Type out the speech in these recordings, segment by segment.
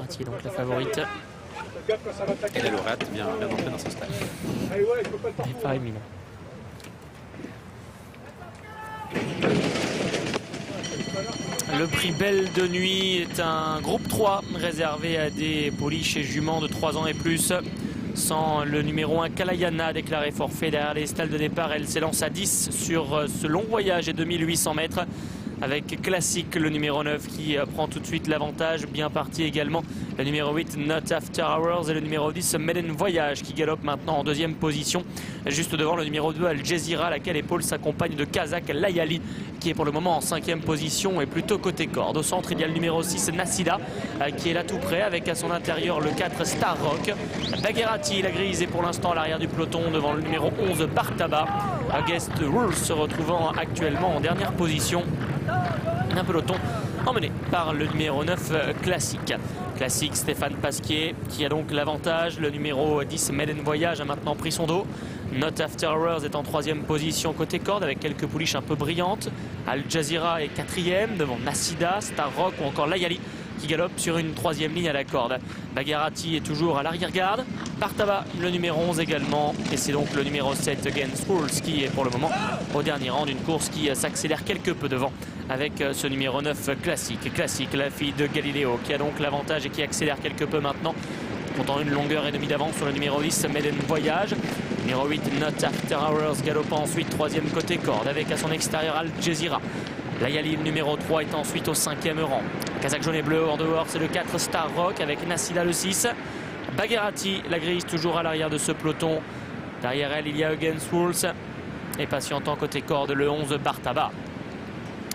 Baghérati, donc la favorite. Et la lauréate vient d'entrer dans ce stade. Et pas éminent. Le prix Belle de Nuit est un groupe 3 réservé à des pouliches et juments de 3 ans et plus. Sans le numéro 1 Kalayana déclaré forfait derrière les stalles de départ, elle s'élance à 10 sur ce long voyage et 2800 mètres. Avec Classique, le numéro 9 qui prend tout de suite l'avantage. Bien parti également le numéro 8 Not After Hours et le numéro 10 Maiden Voyage qui galope maintenant en deuxième position. Juste devant le numéro 2 Al Jazeera, laquelle épaule s'accompagne de Kazakh Layali qui est pour le moment en 5e position et plutôt côté corde. Au centre, il y a le numéro 6 Nassida qui est là tout près avec à son intérieur le 4 Star Rock. Baghérati, la grise, est pour l'instant à l'arrière du peloton devant le numéro 11 Bartaba. Against Rules se retrouvant actuellement en dernière position. Un peloton emmené par le numéro 9 Classique. Classique, Stéphane Pasquier qui a donc l'avantage. Le numéro 10 Maiden Voyage a maintenant pris son dos. Not After Hours est en 3e position côté corde avec quelques pouliches un peu brillantes. Al Jazeera est 4e devant Nassida, Star Rock ou encore Layali qui galope sur une 3e ligne à la corde. Baghérati est toujours à l'arrière-garde. Bartaba, le numéro 11 également. Et c'est donc le numéro 7 Against Rules qui est pour le moment au dernier rang d'une course qui s'accélère quelque peu devant avec ce numéro 9 Classique. Classique, la fille de Galileo qui a donc l'avantage et qui accélère quelque peu maintenant, comptant une longueur et demie d'avance sur le numéro 10 Maiden Voyage. Numéro 8 Not After Hours galopant ensuite 3e côté corde avec à son extérieur Al Jazeera. Layali, le numéro 3, est ensuite au 5e rang. Kazakh jaune et bleu en dehors, c'est le 4 Star Rock avec Nassida le 6. Baghérati, la grise, toujours à l'arrière de ce peloton. Derrière elle, il y a Against Rules. Et patientant côté corde, le 11 Bartaba.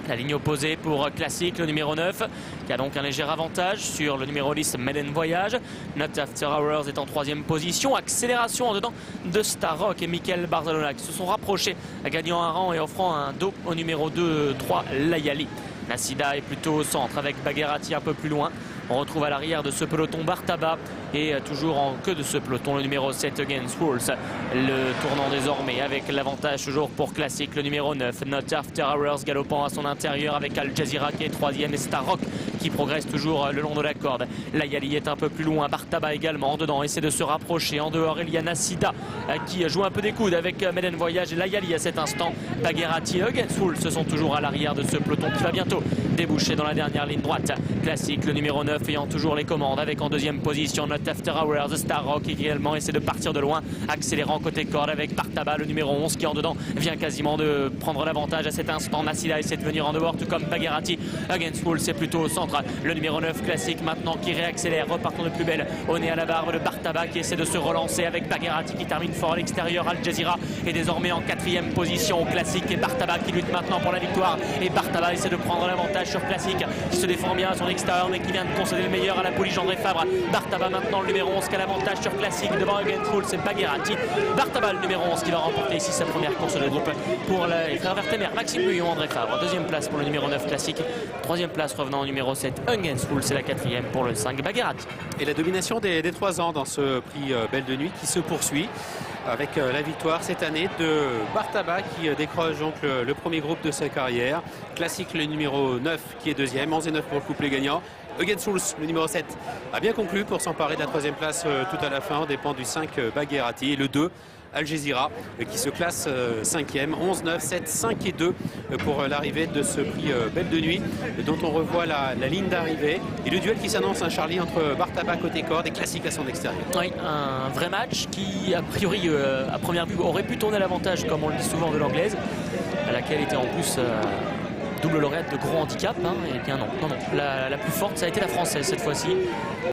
La ligne opposée pour Classique, le numéro 9, qui a donc un léger avantage sur le numéro 10 Maiden Voyage. Not After Hours est en 3e position. Accélération en dedans de Star Rock et Michael Barzalona qui se sont rapprochés, gagnant un rang et offrant un dos au numéro 2-3 Layali. Nassida est plutôt au centre avec Baghérati un peu plus loin. On retrouve à l'arrière de ce peloton Bartaba et toujours en queue de ce peloton le numéro 7 Against Rules. Le tournant désormais avec l'avantage toujours pour Classique, le numéro 9 Not After Hours galopant à son intérieur avec Al Jazeera qui est 3e et Star Rock qui progresse toujours le long de la corde. Layali est un peu plus loin, Bartaba également en dedans essaie de se rapprocher. En dehors, il y a Nassida qui joue un peu des coudes avec Maiden Voyage et Layali à cet instant. Baghérati et Against Rules se sont toujours à l'arrière de ce peloton qui va bientôt déboucher dans la dernière ligne droite. Classique, le numéro 9 ayant toujours les commandes avec en 2e position Not After Hours, Star Rock qui également essaie de partir de loin, accélérant côté corde avec Bartaba, le numéro 11 qui en dedans vient quasiment de prendre l'avantage à cet instant. Nassida essaie de venir en dehors tout comme Baghérati. Against Rules c'est plutôt au centre, le numéro 9 Classique maintenant qui réaccélère, repartant de plus belle au nez à la barbe de Bartaba qui essaie de se relancer avec Baghérati qui termine fort à l'extérieur. Al Jazeera est désormais en 4e position. Classique et Bartaba qui lutte maintenant pour la victoire et Bartaba essaie de prendre l'avantage sur Classique qui se défend bien à son extérieur mais qui vient de concéder le meilleur à la pouliche André Fabre. Bartaba maintenant le numéro 11 qui a l'avantage sur Classique devant Against Rules, c'est Baghérati. Bartaba le numéro 11 qui va remporter ici sa première course de groupe pour les frères Vertemer, Maxime Bouillon, André Fabre. 2e place pour le numéro 9 Classique, 3e place revenant au numéro 7 Against Rules, c'est la 4e pour le 5 Baghérati. Et la domination des 3 ans dans ce prix Belle de Nuit qui se poursuit avec la victoire cette année de Bartaba qui décroche donc le premier groupe de sa carrière. Classique, le numéro 9 qui est 2e, 11 et 9 pour le couplet gagnant. Against Rules, le numéro 7, a bien conclu pour s'emparer de la 3e place tout à la fin, dépend du 5 Baghérati et le 2 Al Jazeera qui se classe 5e, 11, 9, 7, 5 et 2 pour l'arrivée de ce prix Belle de Nuit dont on revoit la ligne d'arrivée et le duel qui s'annonce, un Charlie, entre Bartaba côté corde et Classique à son extérieur. Oui, un vrai match qui a priori à première vue aurait pu tourner l'avantage comme on le dit souvent de l'anglaise à laquelle était en plus double lauréate de gros handicap, hein. Et bien non, la plus forte ça a été la française cette fois-ci.